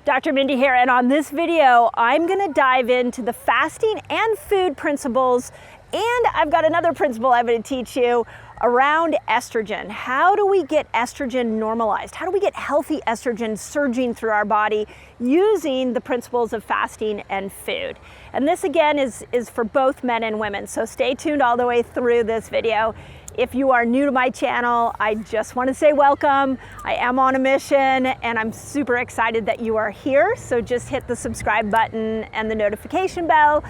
Dr. Mindy here, and on this video, I'm gonna dive into the fasting and food principles, and I've got another principle I'm gonna teach you around estrogen. How do we get estrogen normalized? How do we get healthy estrogen surging through our body using the principles of fasting and food? And this again is for both men and women, so stay tuned all the way through this video. If you are new to my channel, I just want to say welcome. I am on a mission and I'm super excited that you are here. So just hit the subscribe button and the notification bell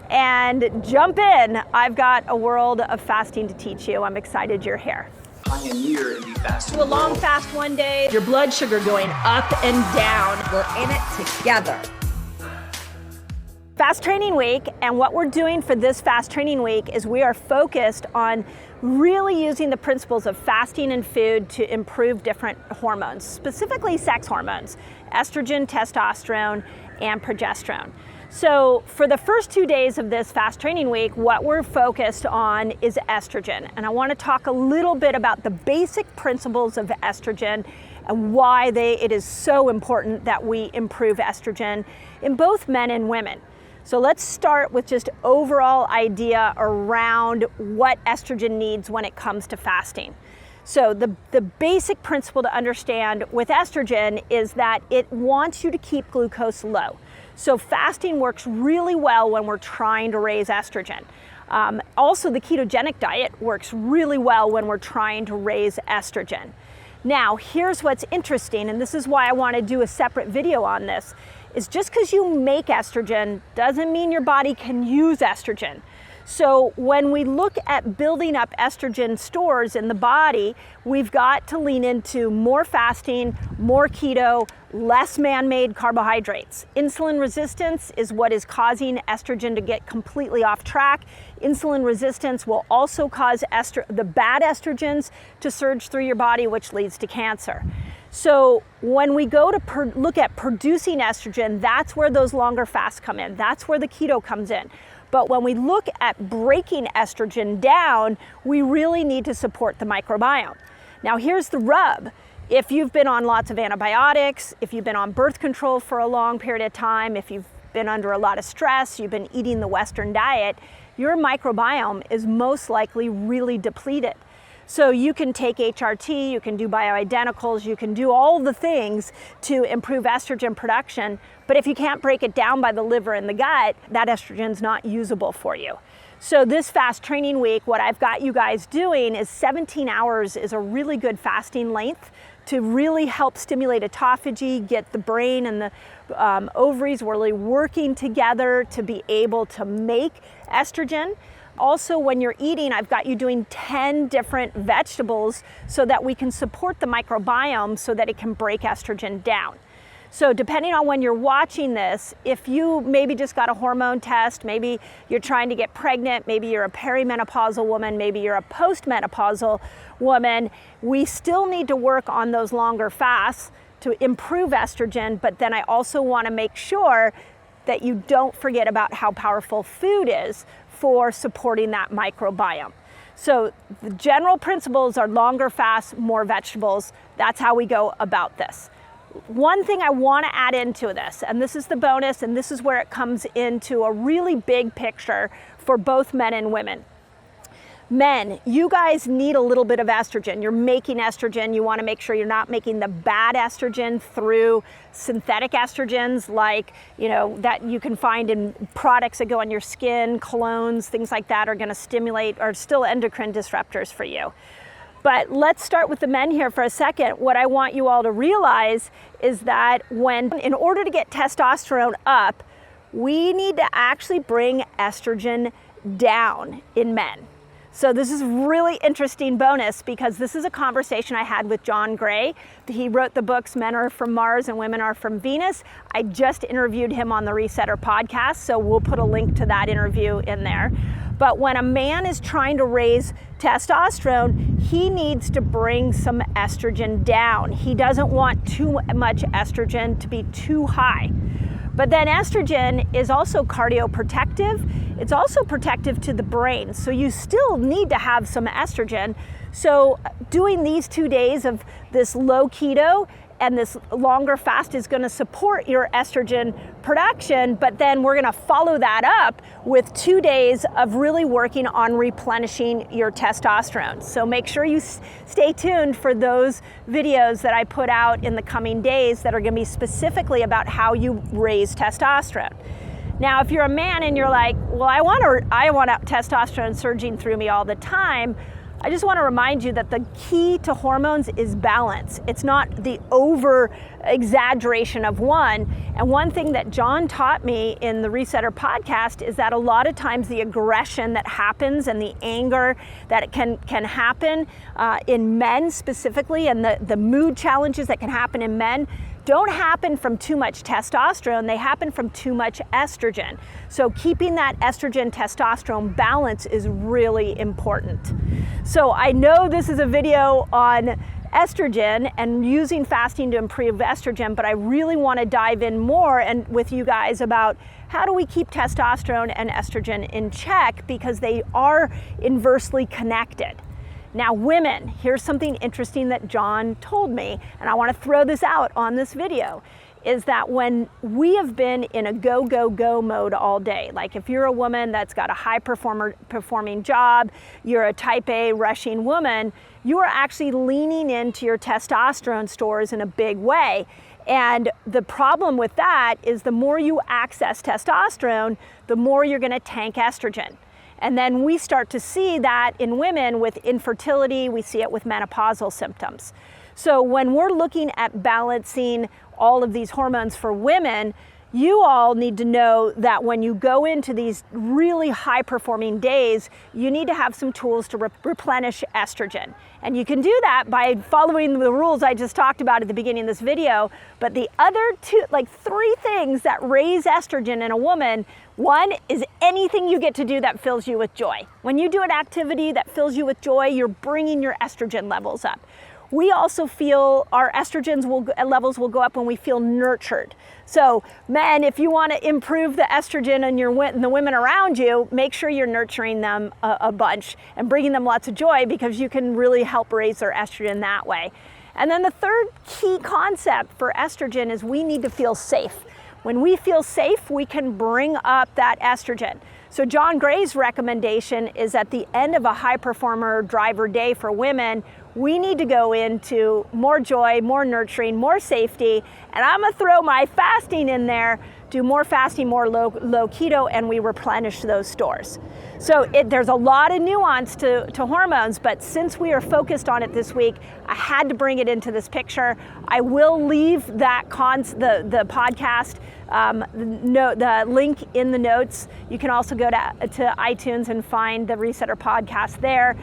and jump in. I've got a world of fasting to teach you. I'm excited you're here. Pioneer in the fasting Do a long fast one day, your blood sugar going up and down. We're in it together. Fast training week, and what we're doing for this fast training week is we are focused on really using the principles of fasting and food to improve different hormones, specifically sex hormones, estrogen, testosterone, and progesterone. So for the first 2 days of this fast training week, what we're focused on is estrogen. And I want to talk a little bit about the basic principles of estrogen and why it is so important that we improve estrogen in both men and women. So let's start with just overall idea around what estrogen needs when it comes to fasting. So the basic principle to understand with estrogen is that it wants you to keep glucose low. So fasting works really well when we're trying to raise estrogen. Also, the ketogenic diet works really well when we're trying to raise estrogen. Now, here's what's interesting, and this is why I want to do a separate video on this, is just because you make estrogen doesn't mean your body can use estrogen. So when we look at building up estrogen stores in the body, we've got to lean into more fasting, more keto, less man-made carbohydrates. Insulin resistance is what is causing estrogen to get completely off track. Insulin resistance will also cause the bad estrogens to surge through your body, which leads to cancer. So when we go to look at producing estrogen, that's where those longer fasts come in. That's where the keto comes in. But when we look at breaking estrogen down, we really need to support the microbiome. Now here's the rub. If you've been on lots of antibiotics, if you've been on birth control for a long period of time, if you've been under a lot of stress, you've been eating the Western diet, your microbiome is most likely really depleted. So you can take HRT, you can do bioidenticals, you can do all the things to improve estrogen production, but if you can't break it down by the liver and the gut, that estrogen's not usable for you. So this fast training week, what I've got you guys doing is 17 hours is a really good fasting length to really help stimulate autophagy, get the brain and the ovaries really working together to be able to make estrogen. Also, when you're eating, I've got you doing 10 different vegetables so that we can support the microbiome so that it can break estrogen down. So depending on when you're watching this, if you maybe just got a hormone test, maybe you're trying to get pregnant, maybe you're a perimenopausal woman, maybe you're a postmenopausal woman, we still need to work on those longer fasts to improve estrogen, but then I also want to make sure that you don't forget about how powerful food is for supporting that microbiome. So the general principles are longer fasts, more vegetables. That's how we go about this. One thing I want to add into this, and this is the bonus, and this is where it comes into a really big picture for both men and women. Men, you guys need a little bit of estrogen. You're making estrogen. You want to make sure you're not making the bad estrogen through synthetic estrogens like, that you can find in products that go on your skin, colognes, things like that are going to stimulate or still endocrine disruptors for you. But let's start with the men here for a second. What I want you all to realize is that in order to get testosterone up, we need to actually bring estrogen down in men. So this is really interesting bonus because this is a conversation I had with John Gray. He wrote the books Men Are From Mars and Women Are From Venus. I just interviewed him on the Resetter podcast, so we'll put a link to that interview in there. But when a man is trying to raise testosterone, he needs to bring some estrogen down. He doesn't want too much estrogen to be too high. But then estrogen is also cardioprotective. It's also protective to the brain. So you still need to have some estrogen. So doing these 2 days of this low keto and this longer fast is going to support your estrogen production, but then we're going to follow that up with 2 days of really working on replenishing your testosterone. So make sure you stay tuned for those videos that I put out in the coming days that are going to be specifically about how you raise testosterone. Now, if you're a man and you're like, well, I want testosterone surging through me all the time, I just want to remind you that the key to hormones is balance. It's not the over exaggeration of one. And one thing that John taught me in the Resetter podcast is that a lot of times the aggression that happens and the anger that can happen in men specifically, and the mood challenges that can happen in men, don't happen from too much testosterone, they happen from too much estrogen. So keeping that estrogen testosterone balance is really important. So I know this is a video on estrogen and using fasting to improve estrogen, but I really want to dive in more and with you guys about how do we keep testosterone and estrogen in check, because they are inversely connected. Now, women, here's something interesting that John told me, and I want to throw this out on this video, is that when we have been in a go, go, go mode all day, like if you're a woman that's got a high performing job, you're a type A rushing woman, you are actually leaning into your testosterone stores in a big way. And the problem with that is the more you access testosterone, the more you're going to tank estrogen. And then we start to see that in women with infertility, we see it with menopausal symptoms. So when we're looking at balancing all of these hormones for women, you all need to know that when you go into these really high performing days, you need to have some tools to replenish estrogen. And you can do that by following the rules I just talked about at the beginning of this video. But the other three things that raise estrogen in a woman, one is anything you get to do that fills you with joy. When you do an activity that fills you with joy, you're bringing your estrogen levels up. We also feel our estrogen levels will go up when we feel nurtured. So men, if you want to improve the estrogen in the women around you, make sure you're nurturing them a bunch and bringing them lots of joy, because you can really help raise their estrogen that way. And then the third key concept for estrogen is we need to feel safe. When we feel safe, we can bring up that estrogen. So John Gray's recommendation is at the end of a high performer driver day for women, we need to go into more joy, more nurturing, more safety, and I'm gonna throw my fasting in there, do more fasting, more low keto, and we replenish those stores. So there's a lot of nuance to hormones, but since we are focused on it this week, I had to bring it into this picture. I will leave that the podcast, the link in the notes. You can also go to iTunes and find the Resetter podcast there.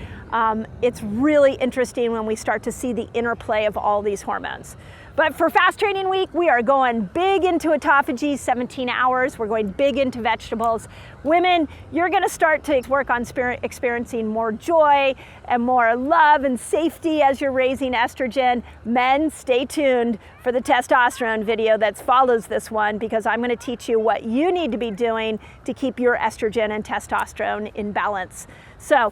It's really interesting when we start to see the interplay of all these hormones. But for Fast Training Week, we are going big into autophagy, 17 hours. We're going big into vegetables. Women, you're going to start to work on experiencing more joy and more love and safety as you're raising estrogen. Men, stay tuned for the testosterone video that follows this one, because I'm going to teach you what you need to be doing to keep your estrogen and testosterone in balance. So,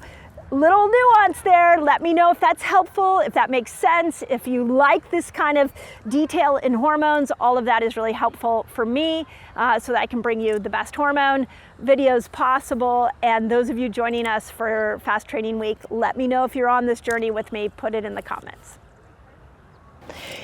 little nuance there. Let me know if that's helpful, if that makes sense. If you like this kind of detail in hormones, all of that is really helpful for me, so that I can bring you the best hormone videos possible. And those of you joining us for Fast Training Week, let me know if you're on this journey with me. Put it in the comments.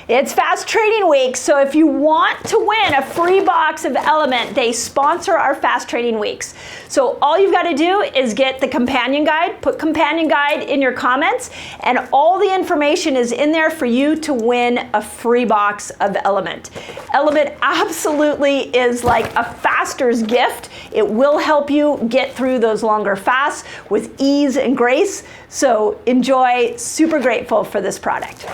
It's Fast Training Week, so if you want to win a free box of Element, they sponsor our Fast Training Weeks. So all you've got to do is get the companion guide, put companion guide in your comments, and all the information is in there for you to win a free box of Element. Element absolutely is like a faster's gift. It will help you get through those longer fasts with ease and grace. So enjoy, super grateful for this product.